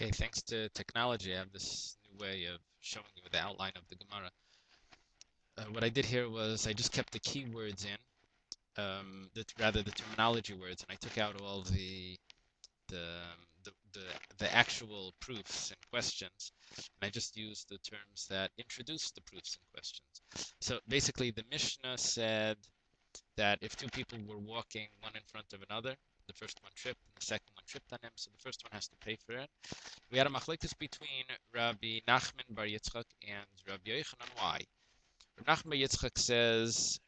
Okay, thanks to technology, I have this new way of showing you the outline of the Gemara. What I did here was I just kept the keywords in, rather the terminology words, and I took out all the the, the, the actual proofs and questions, and I just used the terms that introduce the proofs and questions. So basically, the Mishnah said that if two people were walking one in front of another, the first one tripped and the second one tripped on him, so the first one has to pay for it. We had a machlekes between Rabbi Nachman Bar Yitzchak and Rabbi Yochanan. Why? Rabbi Nachman Bar Yitzchak says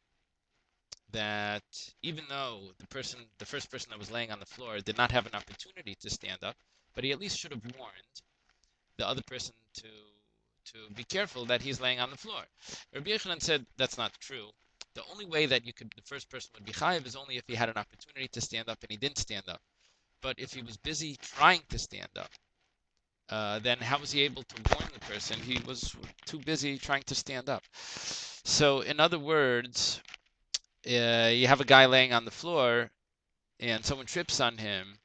that even though the first person that was laying on the floor, did not have an opportunity to stand up, but he at least should have warned the other person to be careful that he's laying on the floor. Rabbi Yochanan said that's not true. The only way that the first person would be chayiv is only if he had an opportunity to stand up and he didn't stand up. But if he was busy trying to stand up, then how was he able to warn the person? He was too busy trying to stand up. So, in other words, you have a guy laying on the floor and someone trips on him.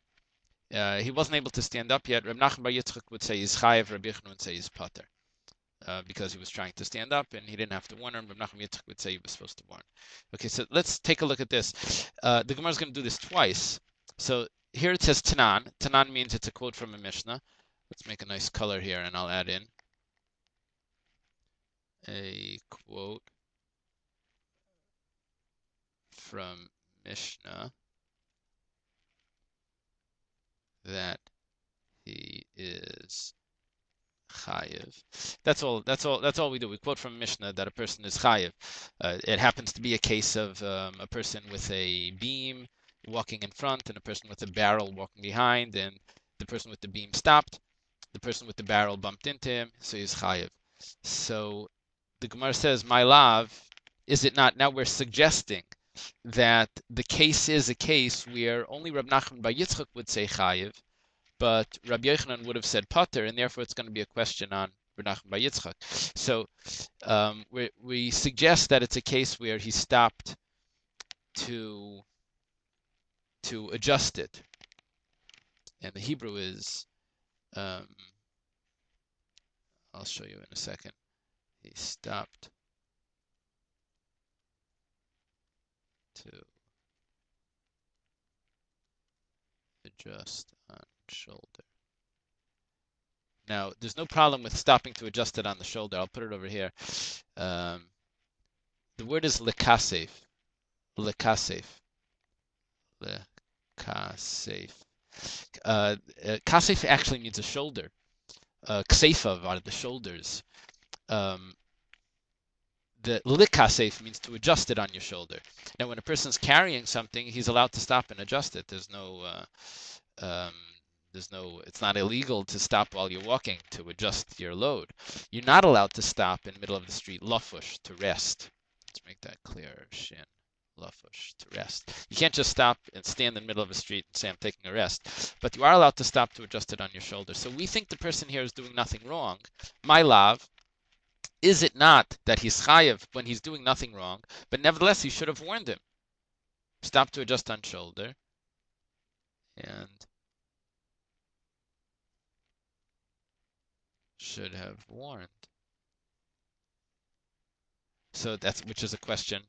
He wasn't able to stand up yet. Reb Nachman Bar Yitzchak would say he's chayiv, Reb Yochanan would say he's pater. Because he was trying to stand up and he didn't have to warn him. Reb Nachman Bar Yitzchak would say he was supposed to warn. Okay, so let's take a look at this. The Gemara is going to do this twice. So here it says Tanan. Tanan means it's a quote from a Mishnah. Let's make a nice color here and I'll add in a quote from Mishnah that he is chayiv. That's all we do. We quote from Mishnah that a person is chayiv. It happens to be a case of a person with a beam walking in front and a person with a barrel walking behind, and the person with the beam stopped. The person with the barrel bumped into him, so he's chayiv. So the Gemara says, "My love, is it not?" Now we're suggesting that the case is a case where only Rab Nachman Bar Yitzchak would say chayiv, but Rabbi Yochanan would have said pater, and therefore it's going to be a question on Rab Nachman Bar Yitzchak. So we suggest that it's a case where he stopped to adjust it, and the Hebrew is. I'll show you in a second. He stopped to adjust on shoulder. Now, there's no problem with stopping to adjust it on the shoulder. I'll put it over here. The word is lekasef. Lekasef. Lekasef. Kasef actually means a shoulder. Kseifav are the shoulders. The likasef means to adjust it on your shoulder. Now, when a person's carrying something, he's allowed to stop and adjust it. It's not illegal to stop while you're walking to adjust your load. You're not allowed to stop in the middle of the street, lafush, to rest. Let's make that clear. Shin, lafush, to rest. You can't just stop and stand in the middle of a street and say, I'm taking a rest. But you are allowed to stop to adjust it on your shoulder. So we think the person here is doing nothing wrong. My love, is it not that he's chayiv when he's doing nothing wrong, but nevertheless he should have warned him? Stop to adjust on shoulder. And should have warned. So that's, which is a question.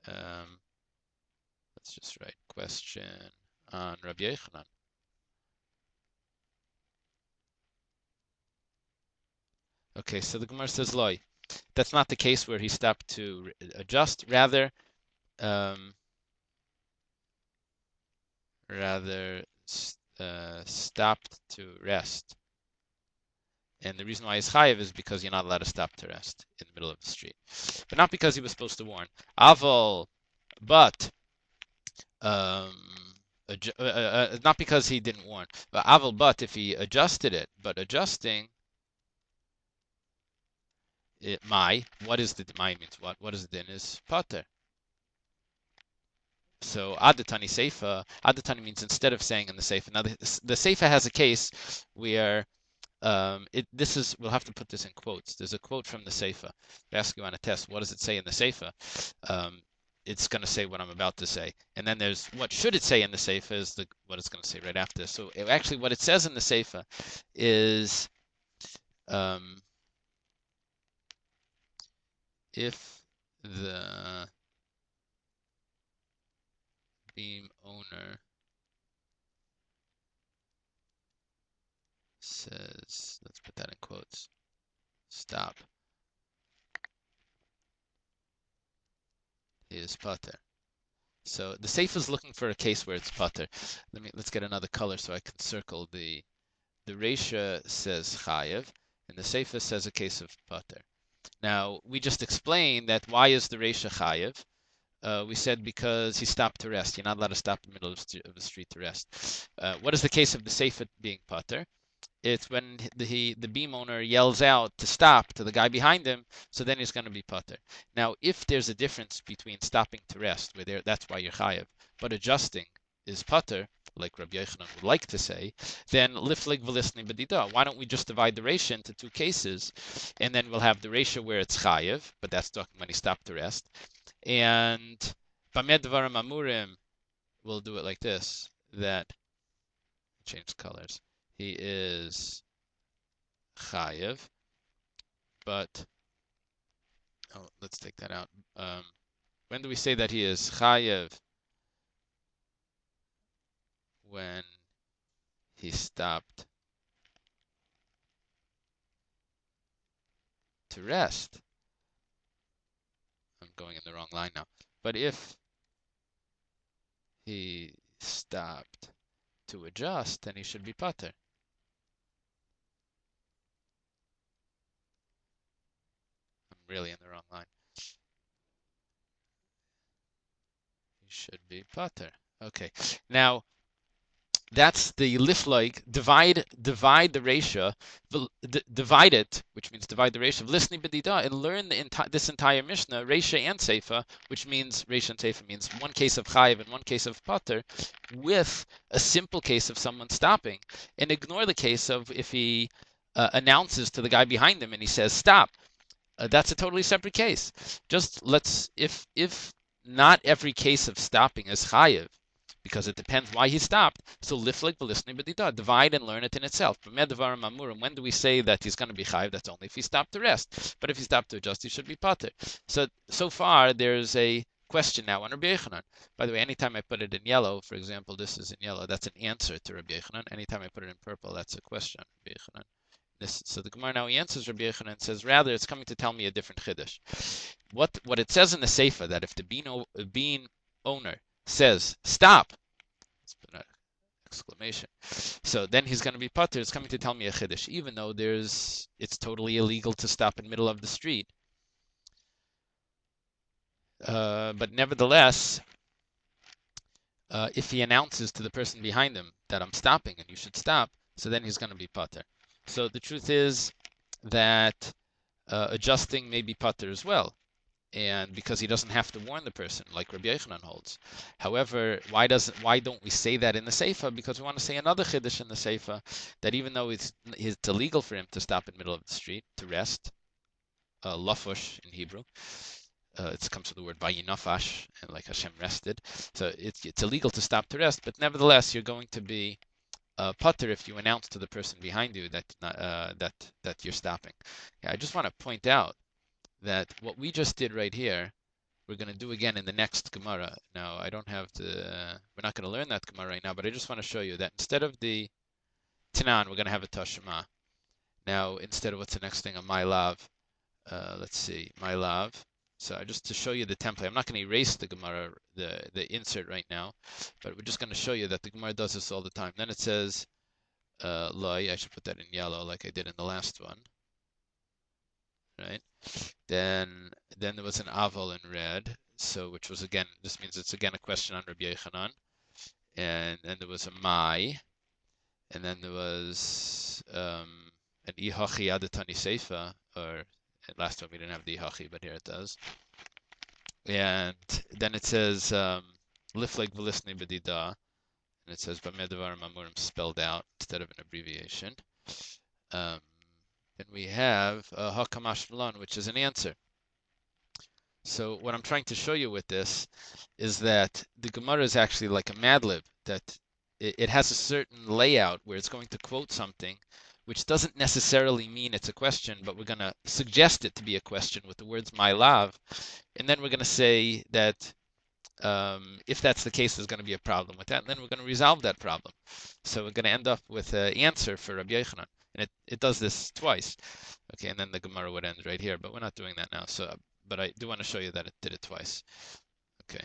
Let's just write question on Rabbi Yochanan. Okay, so the Gemara says, Loi. That's not the case where he stopped to adjust. Rather stopped to rest. And the reason why he's chayiv is because you're not allowed to stop to rest in the middle of the street. But not because he was supposed to warn. Aval, but not because he didn't warn. But aval, but if he adjusted it, but adjusting it, what is the my means what? What is the din is pater. So adatani seifa, adatani means instead of saying in the seifa. Now the seifa has a case where we'll have to put this in quotes. There's a quote from the Seifa. They ask you on a test, what does it say in the Seifa? it's going to say what I'm about to say. And then there's what should it say in the Seifa is what it's going to say right after. So actually what it says in the Seifa is if the beam owner says, let's put that in quotes, stop, he is pater. So the Seifa is looking for a case where it's pater. Let's get another color so I can circle the Reisha says chayev, and the Seifa says a case of pater. Now we just explained that why is the Reisha chayev? We said because he stopped to rest. You're not allowed to stop in the middle of the street to rest. What is the case of the Seifa being pater? It's when the beam owner yells out to stop to the guy behind him, so then he's going to be pater. Now, if there's a difference between stopping to rest, where that's why you're chayev, but adjusting is pater, like Rabbi Yochanan would like to say, then liflig v'lisni b'dida. Why don't we just divide the reisha into two cases, and then we'll have the reisha where it's chayev, but that's talking when he stopped to rest, and bamed dvarim amurim, we'll do it like this, that, change colors, he is chayev, but let's take that out. When do we say that he is chayev? When he stopped to rest. I'm going in the wrong line now. But if he stopped to adjust, then he should be pater. Really in the wrong line. He should be pater. Okay. Now that's the lifloik. Divide the reisha, divide it, which means divide the reisha of listening b'dida, and learn this entire Mishnah, reisha and seifa, which means reisha and seifa means one case of chayiv and one case of pater, with a simple case of someone stopping, and ignore the case of if he announces to the guy behind him and he says stop. That's a totally separate case. Just if not every case of stopping is chayiv, because it depends why he stopped. So liflik b'lisnei b'dida, divide and learn it in itself. When do we say that he's going to be chayiv? That's only if he stopped to rest. But if he stopped to adjust, he should be pater. So far there's a question now on Rabbi Yochanan. By the way, anytime I put it in yellow, for example, this is in yellow, that's an answer to Rabbi Yochanan. Anytime I put it in purple, that's a question, Rabbi Yochanan. So the Gemara now answers Rabbi Yochanan and says, rather, it's coming to tell me a different chiddush. What it says in the Seifa, that if the bean owner says, stop, let's put an exclamation, so then he's going to be pater, it's coming to tell me a chiddush, even though it's totally illegal to stop in the middle of the street. But nevertheless, if he announces to the person behind him that I'm stopping and you should stop, so then he's going to be pater. So the truth is that adjusting may be pater as well, and because he doesn't have to warn the person, like Rabbi Yochanan holds. However, why don't we say that in the Seifa? Because we want to say another chiddush in the Seifa, that even though it's illegal for him to stop in the middle of the street to rest, lafush in Hebrew, it comes from the word vayinafash, and like Hashem rested. So it's illegal to stop to rest, but nevertheless you're going to be pater if you announce to the person behind you that you're stopping. Yeah, I just want to point out that what we just did right here, we're going to do again in the next Gemara. Now, I don't have we're not going to learn that Gemara right now, but I just want to show you that instead of the Tanan, we're going to have a Tashma. Now, instead of what's the next thing, a My Lav, let's see, My Lav. So just to show you the template, I'm not going to erase the Gemara, the insert right now, but we're just going to show you that the Gemara does this all the time. Then it says, Loi, I should put that in yellow like I did in the last one. Right? Then there was an Aval in red, so which was again, this means it's again a question on Rabbi Yochanan. And then there was a Mai, and then there was an Ihachi Adatani Seifa, or last time we didn't have the Ihachi, but here it does. And then it says Lifleg V'lisnei B'dida, and it says B'medavar Mamurim spelled out instead of an abbreviation. Then we have Hakamash V'lan, which is an answer. So what I'm trying to show you with this is that the Gemara is actually like a Mad Lib, that it has a certain layout where it's going to quote something, which doesn't necessarily mean it's a question, but we're going to suggest it to be a question with the words my love, and then we're going to say that if that's the case, there's going to be a problem with that, and then we're going to resolve that problem. So we're going to end up with an answer for Rabbi Yochanan, and it does this twice. Okay, and then the Gemara would end right here, but we're not doing that now. So, but I do want to show you that it did it twice. Okay.